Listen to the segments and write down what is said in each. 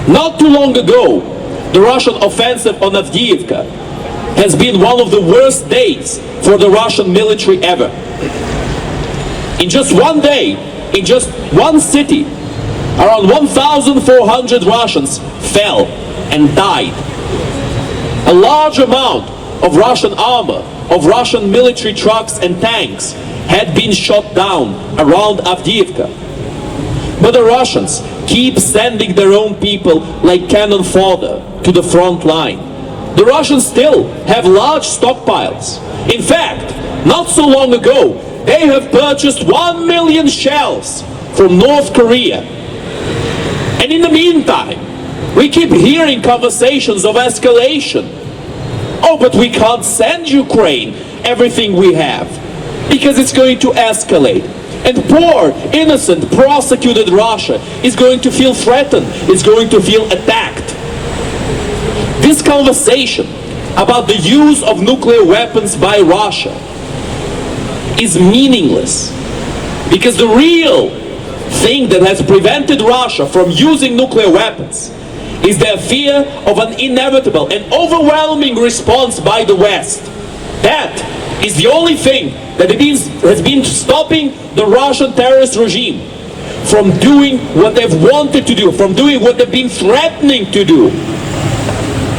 Not too long ago, the Russian offensive on Avdiivka has been one of the worst days for the Russian military ever. In just one day, in just one city, around 1,400 Russians fell and died. A large amount of Russian armor, of Russian military trucks and tanks had been shot down around Avdiivka. But the Russians keep sending their own people like cannon fodder to the front line. The Russians still have large stockpiles. In fact, not so long ago, they have purchased 1 million shells from North Korea. And in the meantime, we keep hearing conversations of escalation. Oh, but we can't send Ukraine everything we have because it's going to escalate. And poor, innocent, prosecuted Russia is going to feel threatened, is going to feel attacked. This conversation about the use of nuclear weapons by Russia is meaningless, because the real thing that has prevented Russia from using nuclear weapons is their fear of an inevitable and overwhelming response by the West. That is the only thing that has been stopping the Russian terrorist regime from doing what they've wanted to do, from doing what they've been threatening to do.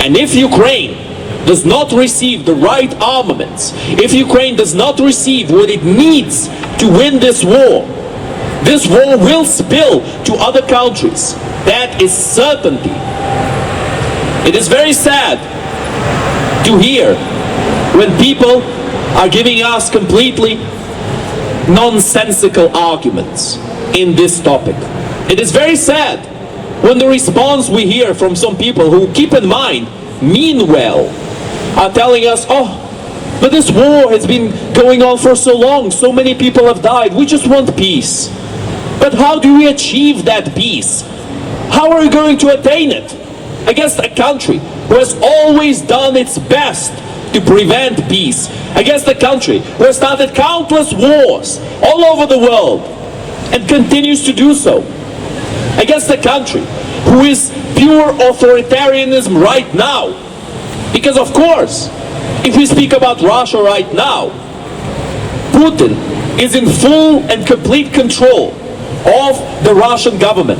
And if Ukraine does not receive the right armaments, if Ukraine does not receive what it needs to win this war will spill to other countries. That is certainty. It is very sad to hear when people are giving us completely nonsensical arguments in this topic. It is very sad when the response we hear from some people who, keep in mind, mean well, are telling us, oh, but this war has been going on for so long, so many people have died, we just want peace. But how do we achieve that peace? How are we going to attain it against a country who has always done its best to prevent peace, against a country who has started countless wars all over the world and continues to do so, against a country who is pure authoritarianism right now? Because of course, if we speak about Russia right now, Putin is in full and complete control of the Russian government.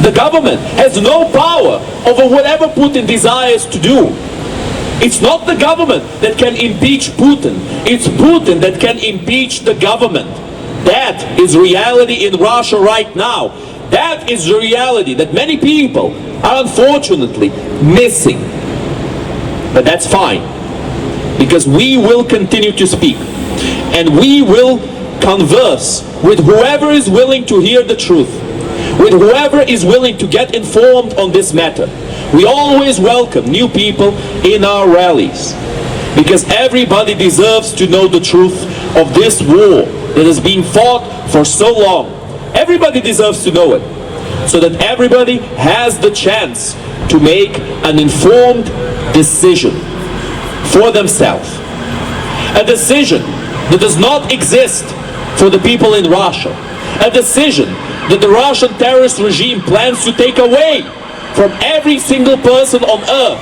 The government has no power over whatever Putin desires to do. It's not the government that can impeach Putin. It's Putin that can impeach the government. That is reality in Russia right now. That is the reality that many people are unfortunately missing. But that's fine, because we will continue to speak, and we will converse with whoever is willing to hear the truth, with whoever is willing to get informed on this matter. We always welcome new people in our rallies, because everybody deserves to know the truth of this war that is being fought for so long. Everybody deserves to know it, so that everybody has the chance to make an informed decision for themselves. A decision that does not exist for the people in Russia. A decision that the Russian terrorist regime plans to take away from every single person on earth.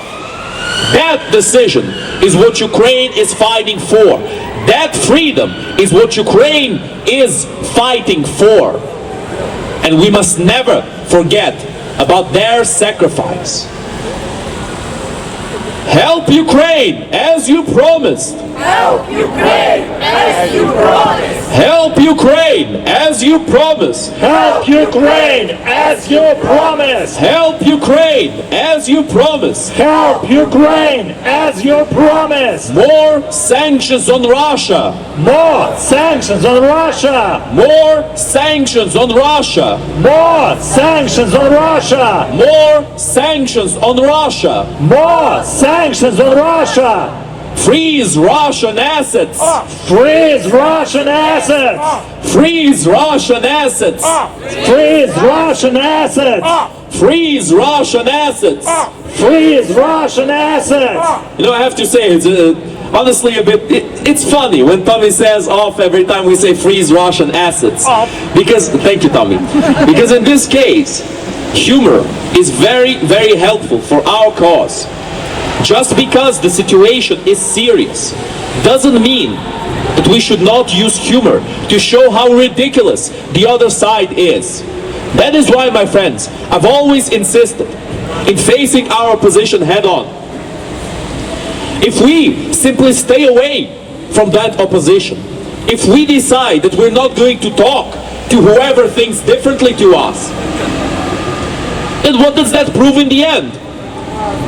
That decision is what Ukraine is fighting for. That freedom is what Ukraine is fighting for. And we must never forget about their sacrifice. Help Ukraine as you promised. Help Ukraine as you promised. Help Ukraine as you promised. Help Ukraine as you promised. Help Ukraine as you promised. Help Ukraine as you promised. More sanctions on Russia. More sanctions on Russia. More sanctions on Russia. More sanctions on Russia. More sanctions on Russia. More sanctions on Russia. Freeze Russian assets. Freeze Russian assets. Freeze Russian assets. Freeze Russian assets. Freeze Russian assets. Freeze Russian assets. You know, I have to say, it's honestly a bit, it's funny when Tommy says off every time we say freeze Russian assets. Because, thank you Tommy, because in this case, Humor is very, very helpful for our cause. Just because the situation is serious doesn't mean that we should not use humor to show how ridiculous the other side is. That is why, my friends, I've always insisted in facing our opposition head on. If we simply stay away from that opposition, if we decide that we're not going to talk to whoever thinks differently to us, then what does that prove in the end?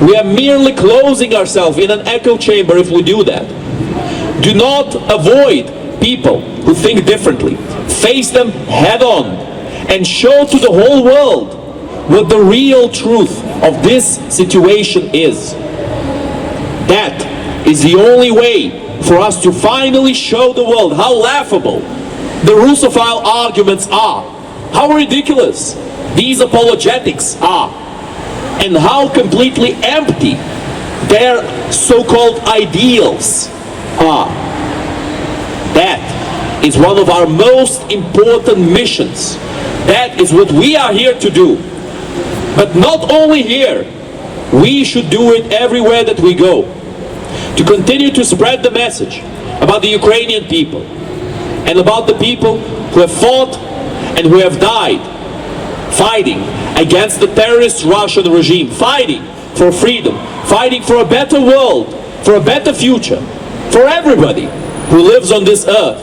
We are merely closing ourselves in an echo chamber if we do that. Do not avoid people who think differently. Face them head on and show to the whole world what the real truth of this situation is. That is the only way for us to finally show the world how laughable the Russophile arguments are, how ridiculous these apologetics are, and how completely empty their so-called ideals are. That is one of our most important missions. That is what we are here to do. But not only here, we should do it everywhere that we go. To continue to spread the message about the Ukrainian people and about the people who have fought and who have died fighting against the terrorist Russian regime, fighting for freedom, fighting for a better world, for a better future, for everybody who lives on this earth.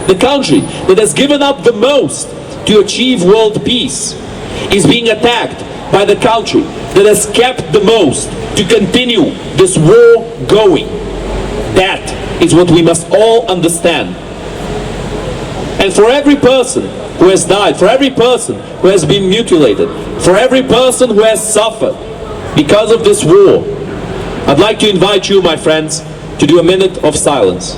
The country that has given up the most to achieve world peace is being attacked by the country that has kept the most to continue this war going. That is what we must all understand. And for every person who has died, for every person who has been mutilated, for every person who has suffered because of this war, I'd like to invite you, my friends, to do a minute of silence.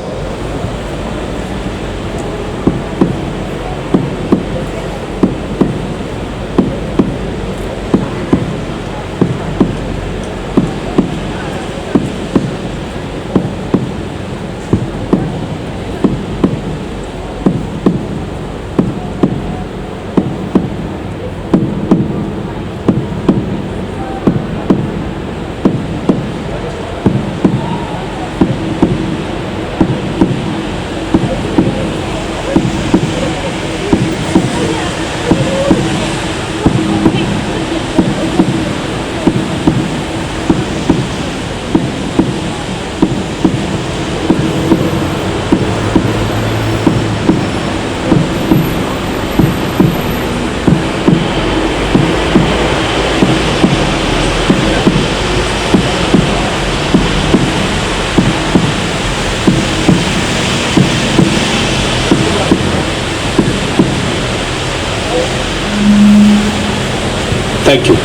Thank you.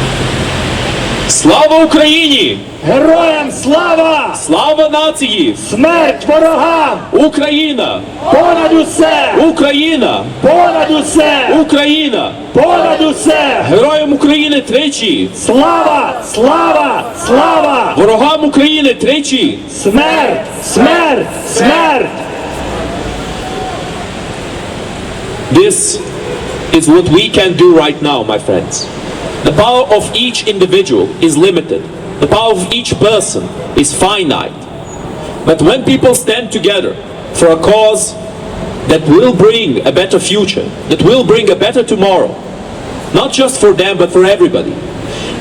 Слава Україні! Героям слава! Слава нації! Смерть ворогам! Україна! Понад усе! Україна! Понад усе! Україна! Понад усе! Героям України тричі! Слава! Слава! Слава! Ворогам України тричі! Смерть! Смерть! Смерть! This is what we can do right now, my friends. The power of each individual is limited. The power of each person is finite. But when people stand together for a cause that will bring a better future, that will bring a better tomorrow, not just for them but for everybody,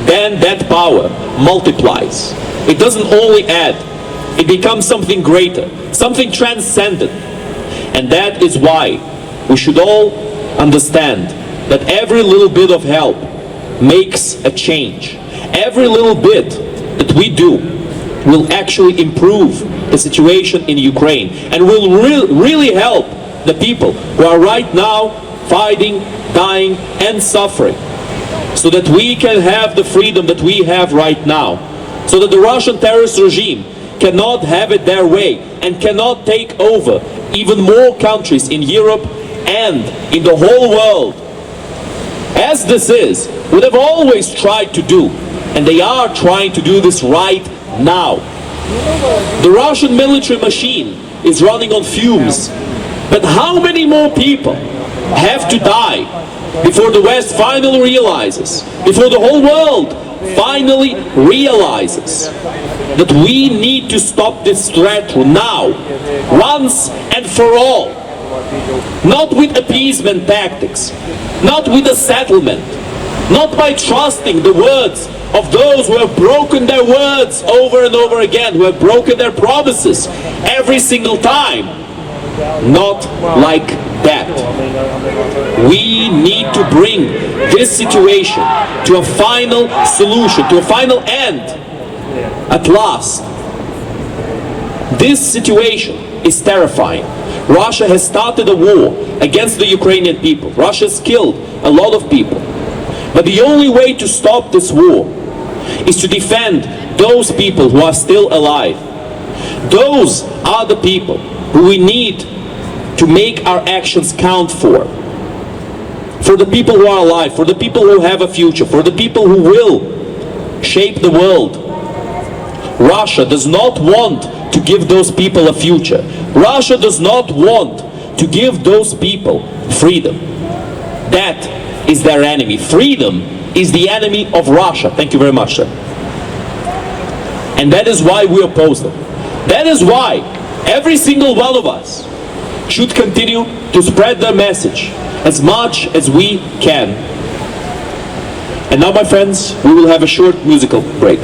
then that power multiplies. It doesn't only add, it becomes something greater, something transcendent. And that is why we should all understand that every little bit of help makes a change. Every little bit that we do will actually improve the situation in Ukraine and will really help the people who are right now fighting, dying and suffering, so that we can have the freedom that we have right now, so that the Russian terrorist regime cannot have it their way and cannot take over even more countries in Europe and in the whole world. As this is, what they've always tried to do, and they are trying to do this right now. The Russian military machine is running on fumes, but how many more people have to die before the West finally realizes, before the whole world finally realizes that we need to stop this threat now, once and for all. Not with appeasement tactics, not with a settlement, not by trusting the words of those who have broken their words over and over again, who have broken their promises every single time. Not like that. We need to bring this situation to a final solution, to a final end. At last. This situation is terrifying. Russia has started a war against the Ukrainian people. Russia has killed a lot of people. But the only way to stop this war is to defend those people who are still alive. Those are the people who we need to make our actions count for. For the people who are alive, for the people who have a future, for the people who will shape the world. Russia does not want to give those people a future. Russia does not want to give those people freedom. That is their enemy. Freedom is the enemy of Russia. Thank you very much, sir. And that is why we oppose them. That is why every single one of us should continue to spread their message as much as we can. And now, my friends, we will have a short musical break.